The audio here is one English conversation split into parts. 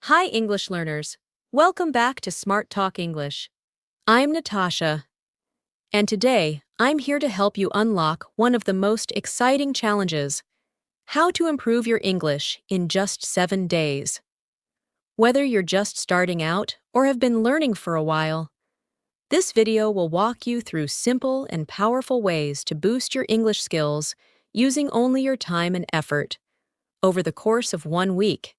Hi, English learners. Welcome back to Smart Talk English. I'm Natasha, and today I'm here to help you unlock one of the most exciting challenges: how to improve your English in just 7 days. Whether you're just starting out or have been learning for a while, this video will walk you through simple and powerful ways to boost your English skills using only your time and effort over the course of 1 week.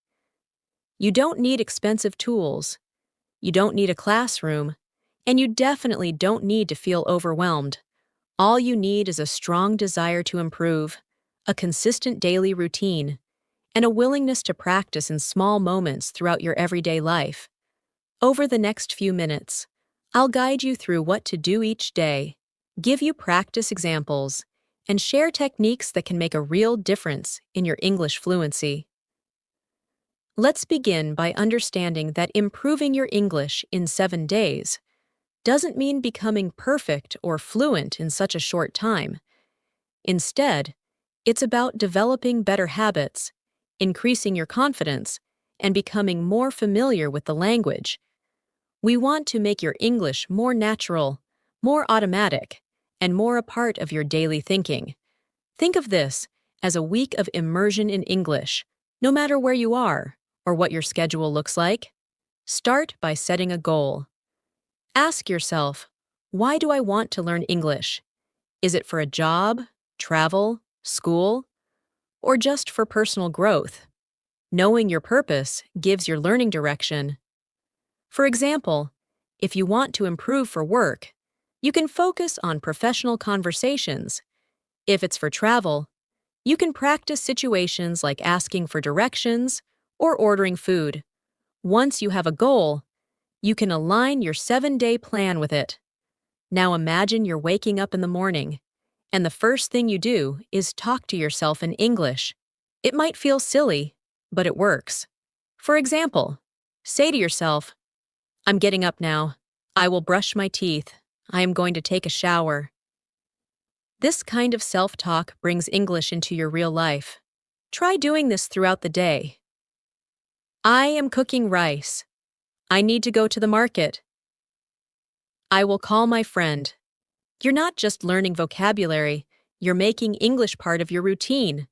You don't need expensive tools, you don't need a classroom, and you definitely don't need to feel overwhelmed. All you need is a strong desire to improve, a consistent daily routine, and a willingness to practice in small moments throughout your everyday life. Over the next few minutes, I'll guide you through what to do each day, give you practice examples, and share techniques that can make a real difference in your English fluency. Let's begin by understanding that improving your English in 7 days doesn't mean becoming perfect or fluent in such a short time. Instead, it's about developing better habits, increasing your confidence, and becoming more familiar with the language. We want to make your English more natural, more automatic, and more a part of your daily thinking. Think of this as a week of immersion in English, no matter where you are or what your schedule looks like. Start by setting a goal. Ask yourself, why do I want to learn English? Is it for a job, travel, school, or just for personal growth? Knowing your purpose gives your learning direction. For example, if you want to improve for work, you can focus on professional conversations. If it's for travel, you can practice situations like asking for directions or ordering food. Once you have a goal, you can align your 7-day plan with it. Now imagine you're waking up in the morning, and the first thing you do is talk to yourself in English. It might feel silly, but it works. For example, say to yourself, "I'm getting up now. I will brush my teeth. I am going to take a shower." This kind of self-talk brings English into your real life. Try doing this throughout the day. I am cooking rice. I need to go to the market. I will call my friend. You're not just learning vocabulary, you're making English part of your routine.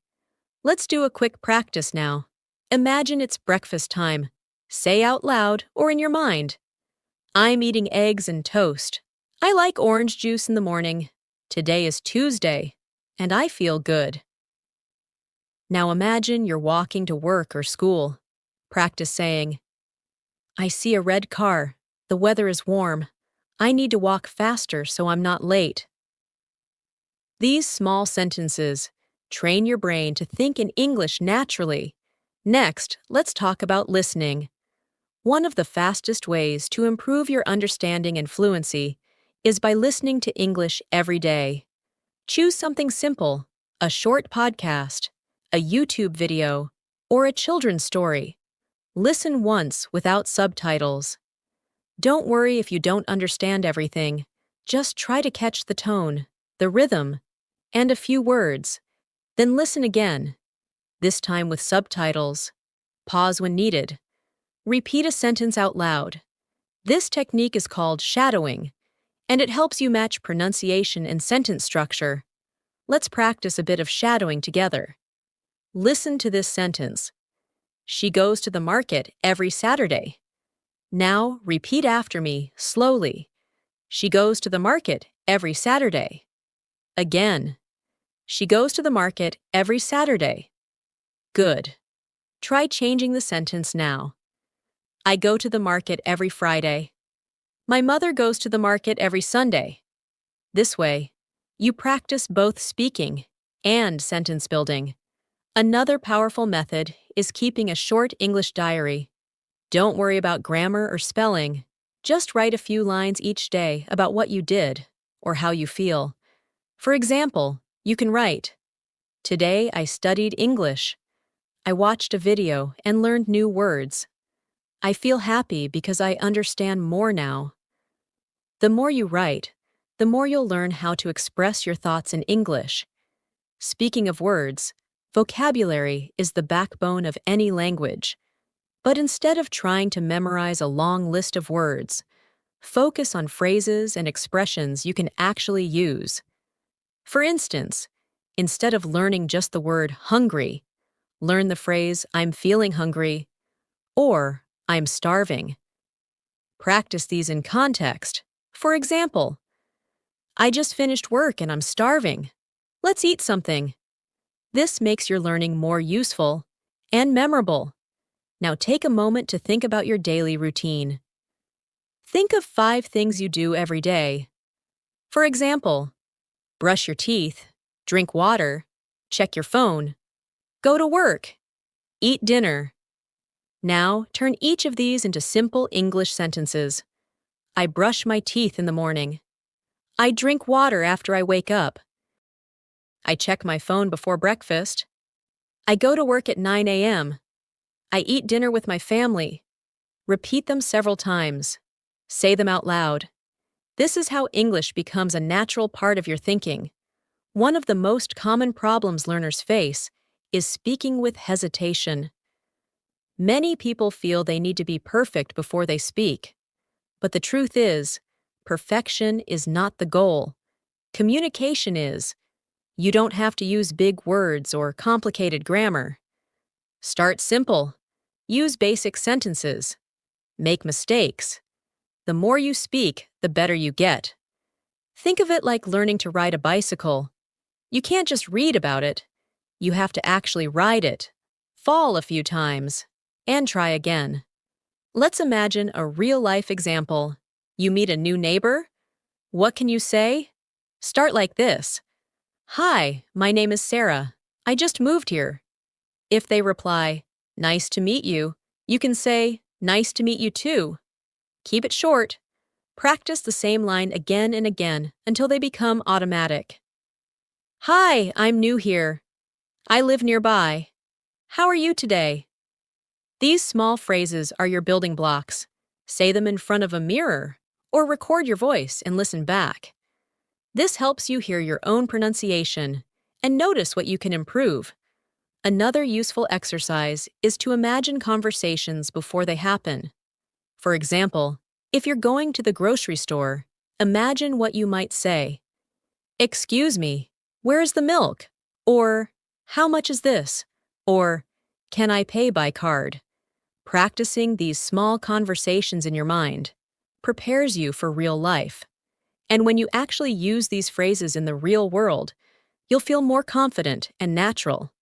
Let's do a quick practice now. Imagine it's breakfast time. Say out loud or in your mind, "I'm eating eggs and toast. I like orange juice in the morning. Today is Tuesday, and I feel good." Now imagine you're walking to work or school. Practice saying, "I see a red car. The weather is warm. I need to walk faster so I'm not late." These small sentences train your brain to think in English naturally. Next, let's talk about listening. One of the fastest ways to improve your understanding and fluency is by listening to English every day. Choose something simple, a short podcast, a YouTube video, or a children's story. Listen once without subtitles. Don't worry if you don't understand everything. Just try to catch the tone, the rhythm, and a few words. Then listen again, this time with subtitles. Pause when needed. Repeat a sentence out loud. This technique is called shadowing, and it helps you match pronunciation and sentence structure. Let's practice a bit of shadowing together. Listen to this sentence. She goes to the market every Saturday. Now repeat after me, slowly. She goes to the market every Saturday. Again. She goes to the market every Saturday. Good. Try changing the sentence now. I go to the market every Friday. My mother goes to the market every Sunday. This way, you practice both speaking and sentence building. Another powerful method is keeping a short English diary. Don't worry about grammar or spelling. Just write a few lines each day about what you did or how you feel. For example, you can write, "Today I studied English. I watched a video and learned new words. I feel happy because I understand more now." The more you write, the more you'll learn how to express your thoughts in English. Speaking of words, vocabulary is the backbone of any language. But instead of trying to memorize a long list of words, focus on phrases and expressions you can actually use. For instance, instead of learning just the word hungry, learn the phrase I'm feeling hungry or I'm starving. Practice these in context. For example, I just finished work and I'm starving. Let's eat something. This makes your learning more useful and memorable. Now take a moment to think about your daily routine. Think of 5 things you do every day. For example, brush your teeth, drink water, check your phone, go to work, eat dinner. Now turn each of these into simple English sentences. I brush my teeth in the morning. I drink water after I wake up. I check my phone before breakfast. I go to work at 9 a.m. I eat dinner with my family. Repeat them several times. Say them out loud. This is how English becomes a natural part of your thinking. One of the most common problems learners face is speaking with hesitation. Many people feel they need to be perfect before they speak. But the truth is, perfection is not the goal. Communication is. You don't have to use big words or complicated grammar. Start simple. Use basic sentences. Make mistakes. The more you speak, the better you get. Think of it like learning to ride a bicycle. You can't just read about it. You have to actually ride it, fall a few times, and try again. Let's imagine a real-life example. You meet a new neighbor. What can you say? Start like this. Hi, my name is Sarah. I just moved here. If they reply, nice to meet you, you can say, nice to meet you too. Keep it short. Practice the same line again and again until they become automatic. Hi, I'm new here. I live nearby. How are you today? These small phrases are your building blocks. Say them in front of a mirror or record your voice and listen back. This helps you hear your own pronunciation and notice what you can improve. Another useful exercise is to imagine conversations before they happen. For example, if you're going to the grocery store, imagine what you might say. Excuse me, where is the milk? Or, how much is this? Or, can I pay by card? Practicing these small conversations in your mind prepares you for real life. And when you actually use these phrases in the real world, you'll feel more confident and natural.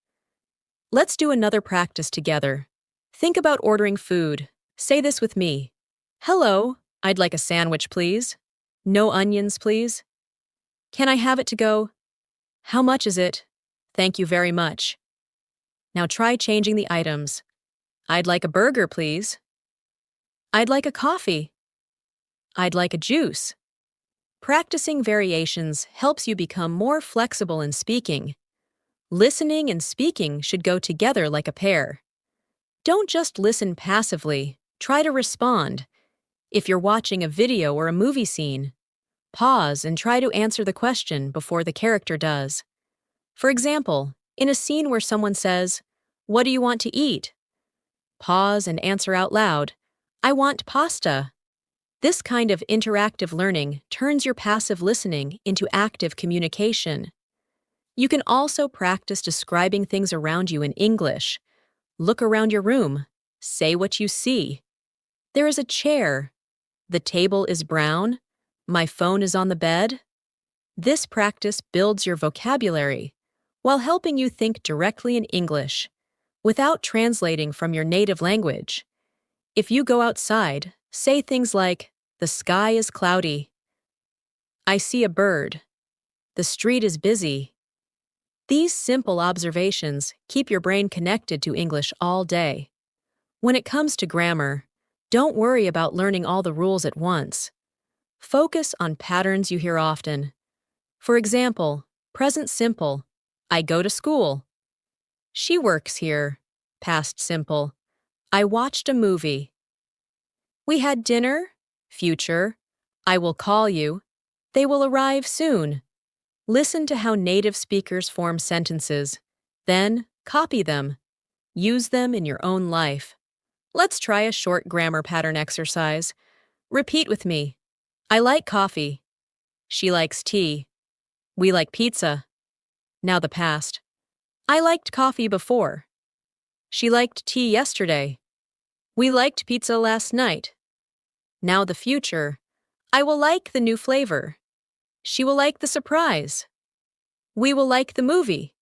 Let's do another practice together. Think about ordering food. Say this with me. Hello, I'd like a sandwich, please. No onions, please. Can I have it to go? How much is it? Thank you very much. Now try changing the items. I'd like a burger, please. I'd like a coffee. I'd like a juice. Practicing variations helps you become more flexible in speaking. Listening and speaking should go together like a pair. Don't just listen passively, try to respond. If you're watching a video or a movie scene, pause and try to answer the question before the character does. For example, in a scene where someone says, "What do you want to eat?" Pause and answer out loud, "I want pasta." This kind of interactive learning turns your passive listening into active communication. You can also practice describing things around you in English. Look around your room. Say what you see. There is a chair. The table is brown. My phone is on the bed. This practice builds your vocabulary while helping you think directly in English without translating from your native language. If you go outside, say things like, "The sky is cloudy." "I see a bird." "The street is busy." These simple observations keep your brain connected to English all day. When it comes to grammar, don't worry about learning all the rules at once. Focus on patterns you hear often. For example, present simple, I go to school. She works here. Past simple, I watched a movie. We had dinner. Future, I will call you. They will arrive soon. Listen to how native speakers form sentences. Then, copy them. Use them in your own life. Let's try a short grammar pattern exercise. Repeat with me. I like coffee. She likes tea. We like pizza. Now the past. I liked coffee before. She liked tea yesterday. We liked pizza last night. Now the future. I will like the new flavor. She will like the surprise. We will like the movie.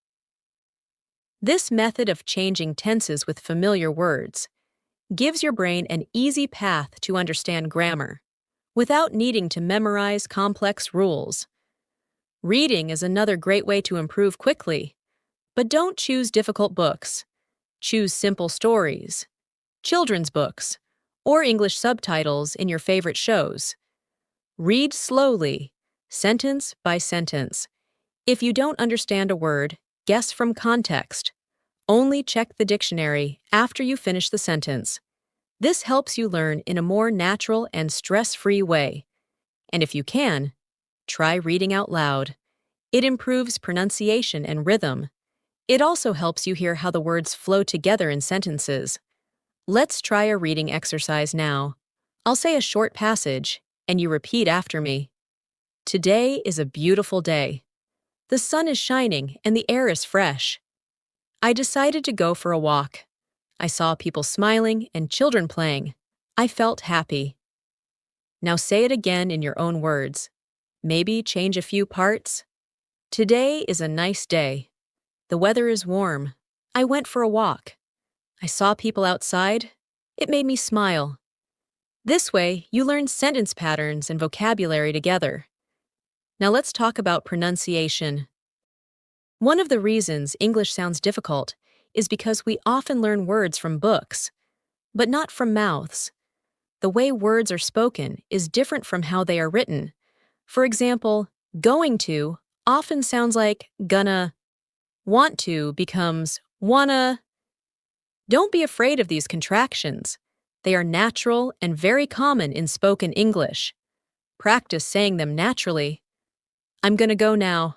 This method of changing tenses with familiar words gives your brain an easy path to understand grammar without needing to memorize complex rules. Reading is another great way to improve quickly, but don't choose difficult books. Choose simple stories, children's books, or English subtitles in your favorite shows. Read slowly, sentence by sentence. If you don't understand a word, guess from context. Only check the dictionary after you finish the sentence. This helps you learn in a more natural and stress-free way. And if you can, try reading out loud. It improves pronunciation and rhythm. It also helps you hear how the words flow together in sentences. Let's try a reading exercise now. I'll say a short passage, and you repeat after me. Today is a beautiful day. The sun is shining and the air is fresh. I decided to go for a walk. I saw people smiling and children playing. I felt happy. Now say it again in your own words. Maybe change a few parts. Today is a nice day. The weather is warm. I went for a walk. I saw people outside. It made me smile. This way, you learn sentence patterns and vocabulary together. Now let's talk about pronunciation. One of the reasons English sounds difficult is because we often learn words from books, but not from mouths. The way words are spoken is different from how they are written. For example, going to often sounds like gonna. Want to becomes wanna. Don't be afraid of these contractions. They are natural and very common in spoken English. Practice saying them naturally. I'm gonna go now.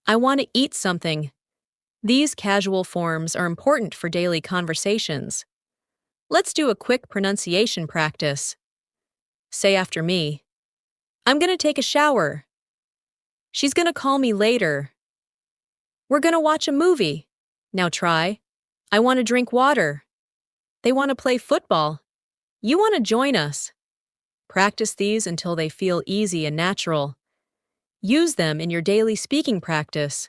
I want to eat something. These casual forms are important for daily conversations. Let's do a quick pronunciation practice. Say after me. I'm gonna take a shower. She's gonna call me later. We're gonna watch a movie. Now try. I want to drink water. They want to play football. You want to join us. Practice these until they feel easy and natural. Use them in your daily speaking practice,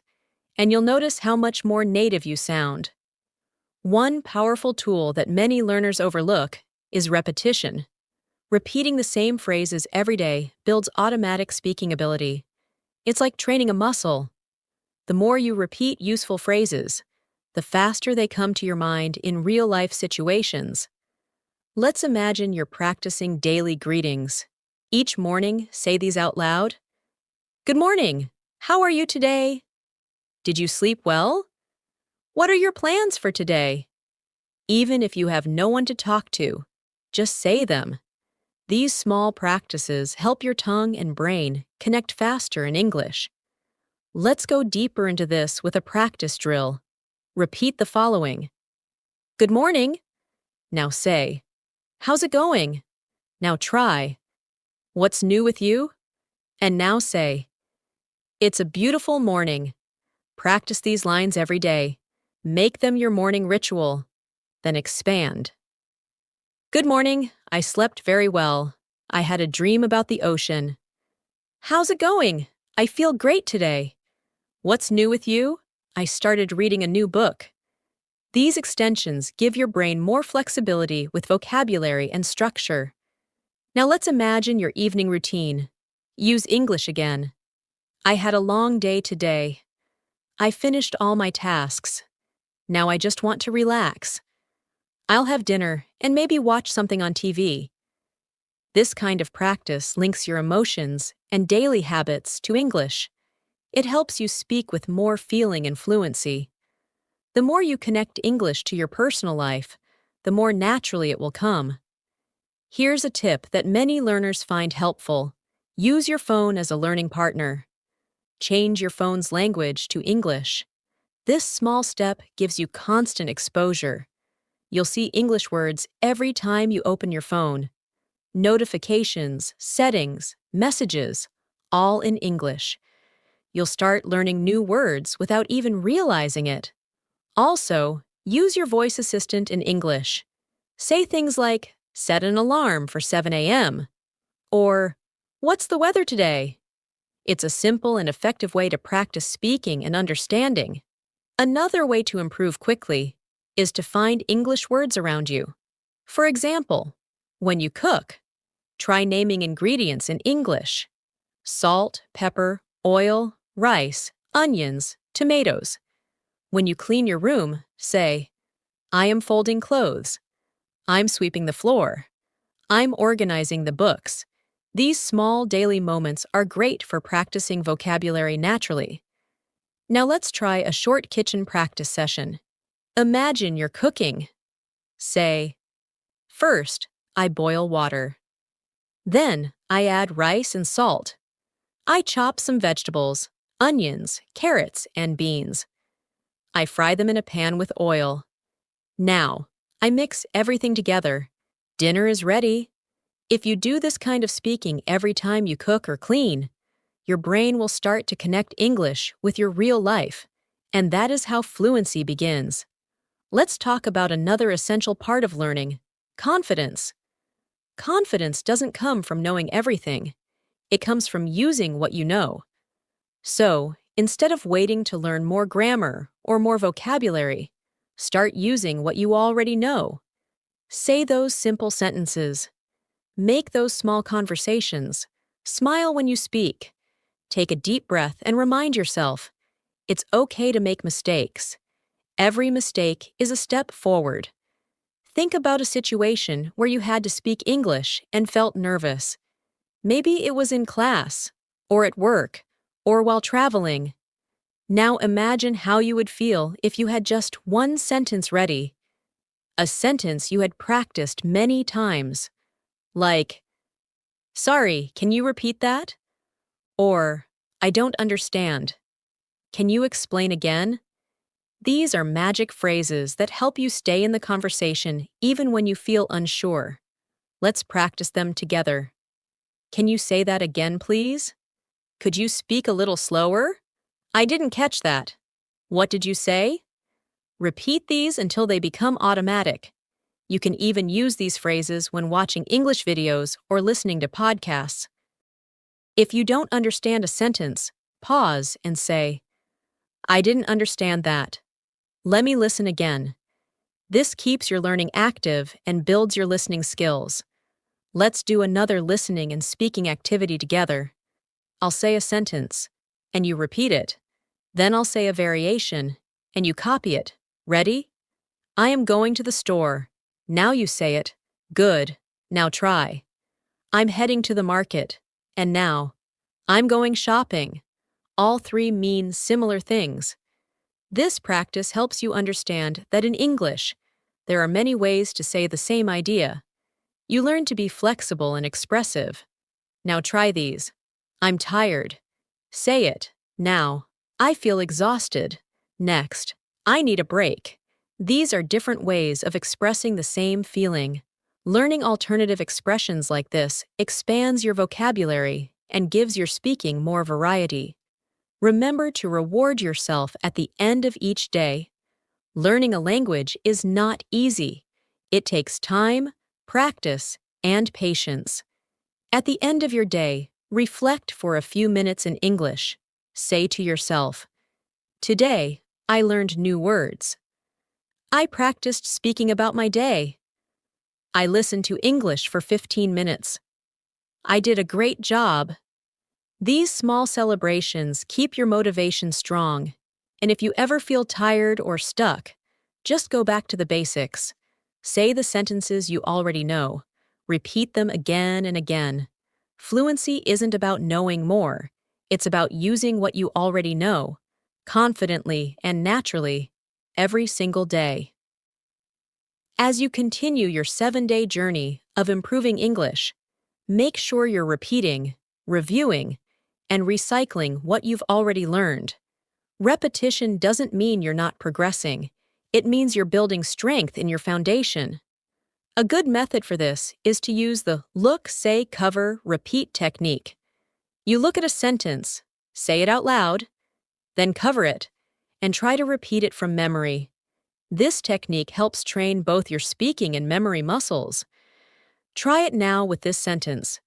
and you'll notice how much more native you sound. One powerful tool that many learners overlook is repetition. Repeating the same phrases every day builds automatic speaking ability. It's like training a muscle. The more you repeat useful phrases, the faster they come to your mind in real-life situations. Let's imagine you're practicing daily greetings. Each morning, say these out loud. Good morning. How are you today? Did you sleep well? What are your plans for today? Even if you have no one to talk to, just say them. These small practices help your tongue and brain connect faster in English. Let's go deeper into this with a practice drill. Repeat the following. Good morning. Now say. How's it going? Now try. What's new with you? And now say. It's a beautiful morning. Practice these lines every day. Make them your morning ritual. Then expand. Good morning. I slept very well. I had a dream about the ocean. How's it going? I feel great today. What's new with you? I started reading a new book. These extensions give your brain more flexibility with vocabulary and structure. Now let's imagine your evening routine. Use English again. I had a long day today. I finished all my tasks. Now I just want to relax. I'll have dinner and maybe watch something on TV. This kind of practice links your emotions and daily habits to English. It helps you speak with more feeling and fluency. The more you connect English to your personal life, the more naturally it will come. Here's a tip that many learners find helpful. Use your phone as a learning partner. Change your phone's language to English. This small step gives you constant exposure. You'll see English words every time you open your phone. Notifications, settings, messages, all in English. You'll start learning new words without even realizing it. Also, use your voice assistant in English. Say things like, set an alarm for 7 a.m. or, what's the weather today? It's a simple and effective way to practice speaking and understanding. Another way to improve quickly is to find English words around you. For example, when you cook, try naming ingredients in English. Salt, pepper, oil, rice, onions, tomatoes. When you clean your room, say, I am folding clothes. I'm sweeping the floor. I'm organizing the books. These small daily moments are great for practicing vocabulary naturally. Now let's try a short kitchen practice session. Imagine you're cooking. Say, first, I boil water. Then, I add rice and salt. I chop some vegetables, onions, carrots, and beans. I fry them in a pan with oil. Now, I mix everything together. Dinner is ready. If you do this kind of speaking every time you cook or clean, your brain will start to connect English with your real life, and that is how fluency begins. Let's talk about another essential part of learning, confidence. Confidence doesn't come from knowing everything. It comes from using what you know. So, instead of waiting to learn more grammar or more vocabulary, start using what you already know. Say those simple sentences. Make those small conversations. Smile when you speak. Take a deep breath and remind yourself, it's okay to make mistakes. Every mistake is a step forward. Think about a situation where you had to speak English and felt nervous. Maybe it was in class, or at work, or while traveling. Now imagine how you would feel if you had just one sentence ready. A sentence you had practiced many times. Like, sorry, can you repeat that? Or, I don't understand. Can you explain again? These are magic phrases that help you stay in the conversation even when you feel unsure. Let's practice them together. Can you say that again, please? Could you speak a little slower? I didn't catch that. What did you say? Repeat these until they become automatic. You can even use these phrases when watching English videos or listening to podcasts. If you don't understand a sentence, pause and say, I didn't understand that. Let me listen again. This keeps your learning active and builds your listening skills. Let's do another listening and speaking activity together. I'll say a sentence, and you repeat it. Then I'll say a variation, and you copy it. Ready? I am going to the store. Now you say it. Good. Now try. I'm heading to the market. And now, I'm going shopping. All three mean similar things. This practice helps you understand that in English, there are many ways to say the same idea. You learn to be flexible and expressive. Now try these. I'm tired. Say it. Now, I feel exhausted. Next, I need a break. These are different ways of expressing the same feeling. Learning alternative expressions like this expands your vocabulary and gives your speaking more variety. Remember to reward yourself at the end of each day. Learning a language is not easy. It takes time, practice, and patience. At the end of your day, reflect for a few minutes in English. Say to yourself, today, I learned new words. I practiced speaking about my day. I listened to English for 15 minutes. I did a great job. These small celebrations keep your motivation strong, and if you ever feel tired or stuck, just go back to the basics. Say the sentences you already know. Repeat them again and again. Fluency isn't about knowing more. It's about using what you already know, confidently and naturally, every single day. As you continue your 7-day journey of improving English, make sure you're repeating, reviewing, and recycling what you've already learned. Repetition doesn't mean you're not progressing. It means you're building strength in your foundation. A good method for this is to use the look, say, cover, repeat technique. You look at a sentence, say it out loud, then cover it, and try to repeat it from memory. This technique helps train both your speaking and memory muscles. Try it now with this sentence.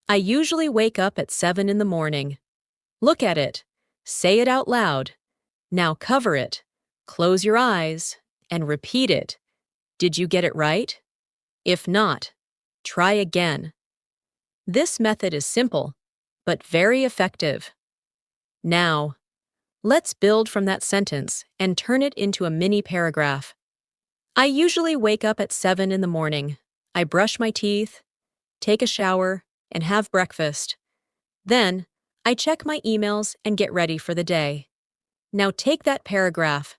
I usually wake up at 7 in the morning. Look at it. Say it out loud. Now cover it. Close your eyes and repeat it. Did you get it right? If not, try again. This method is simple, but very effective. Now, let's build from that sentence and turn it into a mini paragraph. I usually wake up at 7 in the morning. I brush my teeth, take a shower, and have breakfast. Then, I check my emails and get ready for the day. Now take that paragraph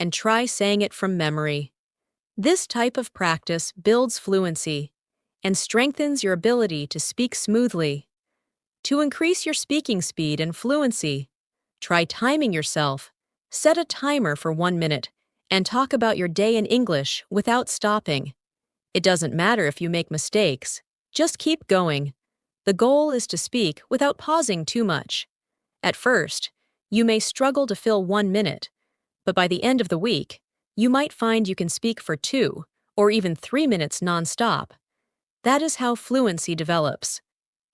and try saying it from memory. This type of practice builds fluency and strengthens your ability to speak smoothly. To increase your speaking speed and fluency, try timing yourself. Set a timer for 1 minute and talk about your day in English without stopping. It doesn't matter if you make mistakes, just keep going. The goal is to speak without pausing too much. At first, you may struggle to fill 1 minute, but by the end of the week, you might find you can speak for 2 or even 3 minutes nonstop. That is how fluency develops.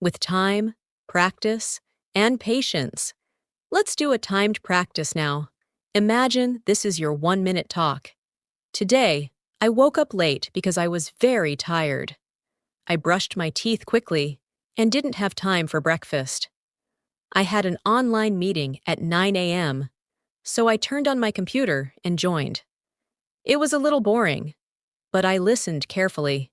With time, practice, and patience. Let's do a timed practice now. Imagine this is your 1-minute talk. Today, I woke up late because I was very tired. I brushed my teeth quickly and didn't have time for breakfast. I had an online meeting at 9 a.m., so I turned on my computer and joined. It was a little boring, but I listened carefully.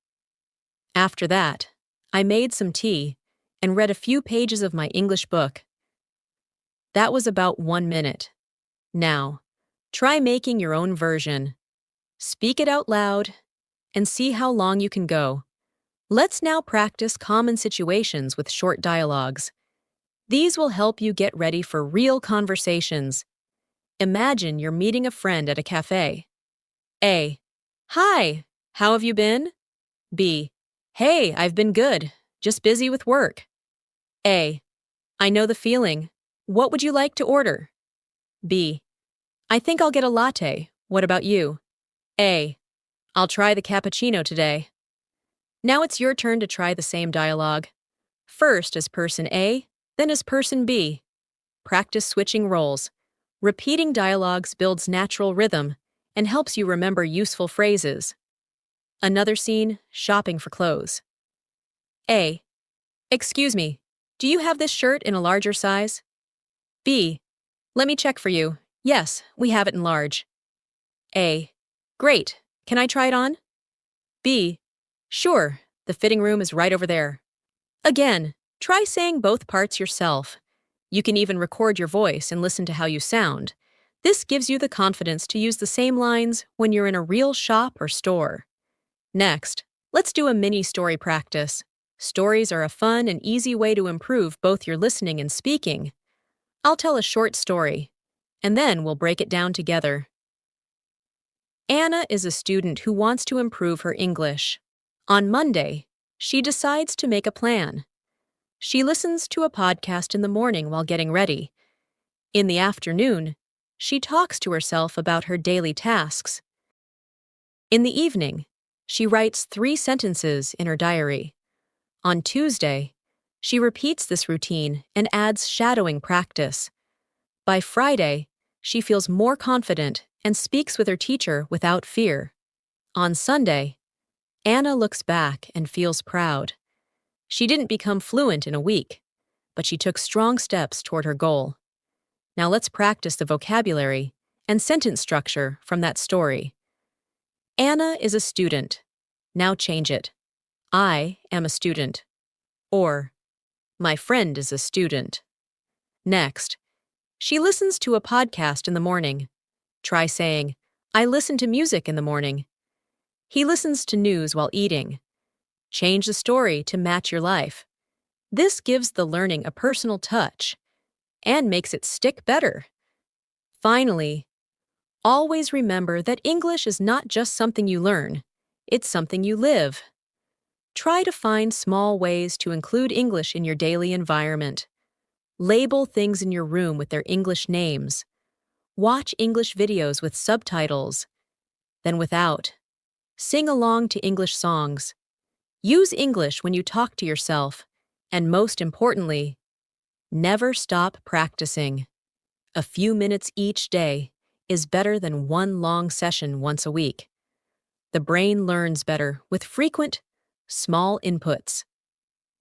After that, I made some tea and read a few pages of my English book. That was about 1 minute. Now, try making your own version. Speak it out loud and see how long you can go. Let's now practice common situations with short dialogues. These will help you get ready for real conversations. Imagine you're meeting a friend at a cafe. A. Hi, how have you been? B. Hey, I've been good, just busy with work. A. I know the feeling. What would you like to order? B. I think I'll get a latte. What about you? A. I'll try the cappuccino today. Now it's your turn to try the same dialogue. First as person A, then as person B. Practice switching roles. Repeating dialogues builds natural rhythm and helps you remember useful phrases. Another scene, shopping for clothes. A. Excuse me, do you have this shirt in a larger size? B. Let me check for you. Yes, we have it in large. A. Great. Can I try it on? B. Sure, the fitting room is right over there. Again, try saying both parts yourself. You can even record your voice and listen to how you sound. This gives you the confidence to use the same lines when you're in a real shop or store. Next, let's do a mini story practice. Stories are a fun and easy way to improve both your listening and speaking. I'll tell a short story, and then we'll break it down together. Anna is a student who wants to improve her English. On Monday, she decides to make a plan. She listens to a podcast in the morning while getting ready. In the afternoon, she talks to herself about her daily tasks. In the evening, she writes 3 sentences in her diary. On Tuesday, she repeats this routine and adds shadowing practice. By Friday, she feels more confident and speaks with her teacher without fear. On Sunday, Anna looks back and feels proud. She didn't become fluent in a week, but she took strong steps toward her goal. Now let's practice the vocabulary and sentence structure from that story. Anna is a student. Now change it. I am a student. Or, my friend is a student. Next, she listens to a podcast in the morning. Try saying, I listen to music in the morning. He listens to news while eating. Change the story to match your life. This gives the learning a personal touch and makes it stick better. Finally, Always remember that English is not just something you learn, it's something you live. Try to find small ways to include English in your daily environment. Label things in your room with their English names. Watch English videos with subtitles, then without. Sing along to English songs. Use English when you talk to yourself. And most importantly, never stop practicing. A few minutes each day is better than one long session once a week. The brain learns better with frequent, small inputs.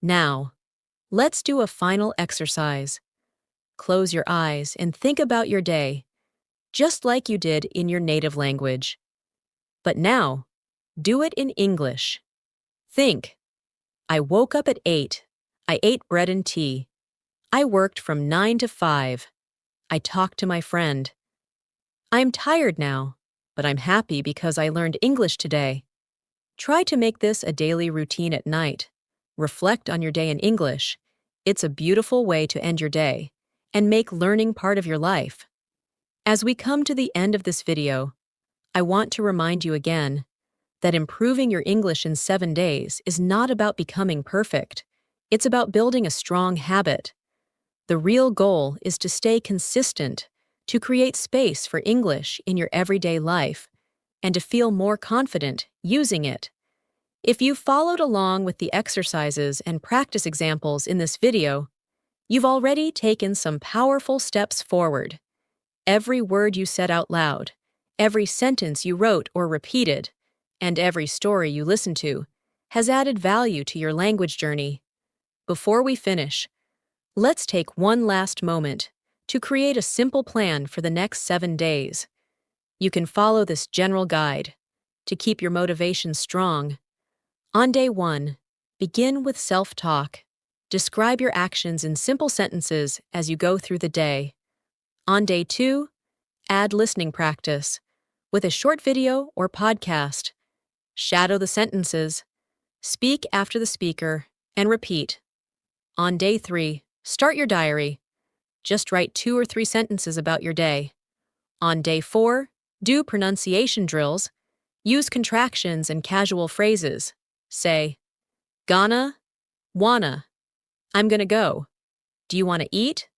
Now, let's do a final exercise. Close your eyes and think about your day, just like you did in your native language. But now, do it in English. Think, I woke up at 8. I ate bread and tea. I worked from 9 to 5. I talked to my friend. I'm tired now, but I'm happy because I learned English today. Try to make this a daily routine at night. Reflect on your day in English. It's a beautiful way to end your day and make learning part of your life. As we come to the end of this video, I want to remind you again that improving your English in 7 days is not about becoming perfect. It's about building a strong habit. The real goal is to stay consistent, to create space for English in your everyday life, and to feel more confident using it. If you followed along with the exercises and practice examples in this video, you've already taken some powerful steps forward. Every word you said out loud, every sentence you wrote or repeated, and every story you listened to has added value to your language journey. Before we finish, let's take one last moment to create a simple plan for the next 7 days. You can follow this general guide to keep your motivation strong. On day 1, begin with self-talk. Describe your actions in simple sentences as you go through the day. On day 2, add listening practice with a short video or podcast. Shadow the sentences, speak after the speaker, and repeat. On day 3, start your diary. Just write 2 or 3 sentences about your day. On day 4, do pronunciation drills. Use contractions and casual phrases. Say, gonna, wanna, I'm gonna go, do you want to eat?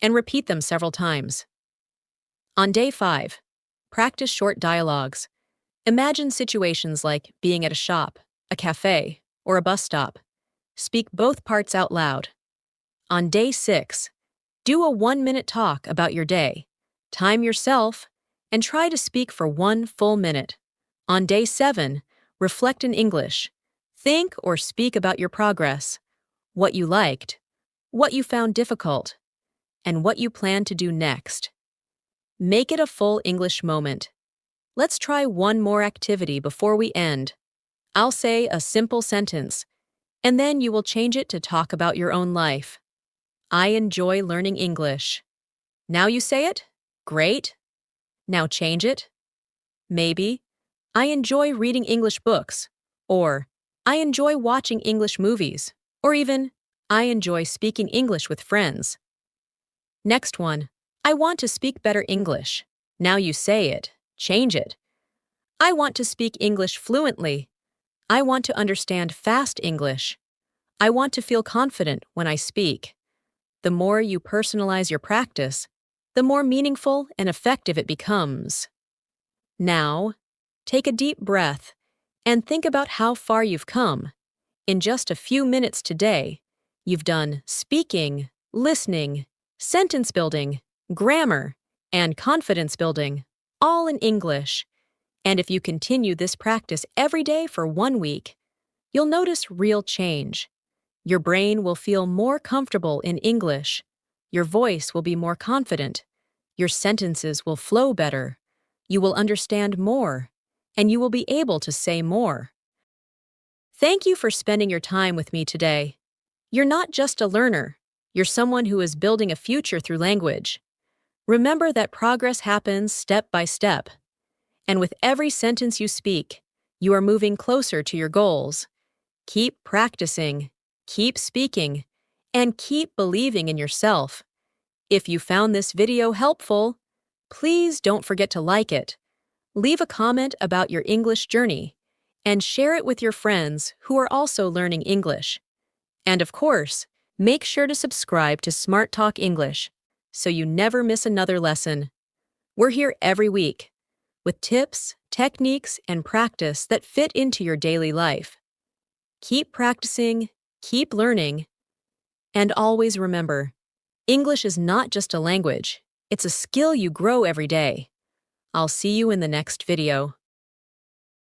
And repeat them several times. On day 5, practice short dialogues. Imagine situations like being at a shop, a cafe, or a bus stop. Speak both parts out loud. On day 6, do a 1-minute talk about your day. Time yourself and try to speak for 1 full minute. On day 7, reflect in English. Think or speak about your progress, what you liked, what you found difficult, and what you plan to do next. Make it a full English moment. Let's try one more activity before we end. I'll say a simple sentence, and then you will change it to talk about your own life. I enjoy learning English. Now you say it? Great. Now change it. Maybe, I enjoy reading English books, or I enjoy watching English movies, or even, I enjoy speaking English with friends. Next one, I want to speak better English. Now you say it. Change it. I want to speak English fluently. I want to understand fast English. I want to feel confident when I speak. The more you personalize your practice, the more meaningful and effective it becomes. Now, take a deep breath and think about how far you've come. In just a few minutes today, you've done speaking, listening, sentence building, grammar, and confidence building, all in English. And if you continue this practice every day for 1 week, you'll notice real change. Your brain will feel more comfortable in English. Your voice will be more confident. Your sentences will flow better. You will understand more, and you will be able to say more. Thank you for spending your time with me today. You're not just a learner. You're someone who is building a future through language. Remember that progress happens step by step. And with every sentence you speak, you are moving closer to your goals. Keep practicing, keep speaking, and keep believing in yourself. If you found this video helpful, Please don't forget to like it, leave a comment about your English journey, and share it with your friends who are also learning English. And of course, make sure to subscribe to Smart Talk English so you never miss another lesson. We're here every week with tips, techniques, and practice that fit into your daily life. Keep practicing, keep learning, and always remember, English is not just a language, it's a skill you grow every day. I'll see you in the next video.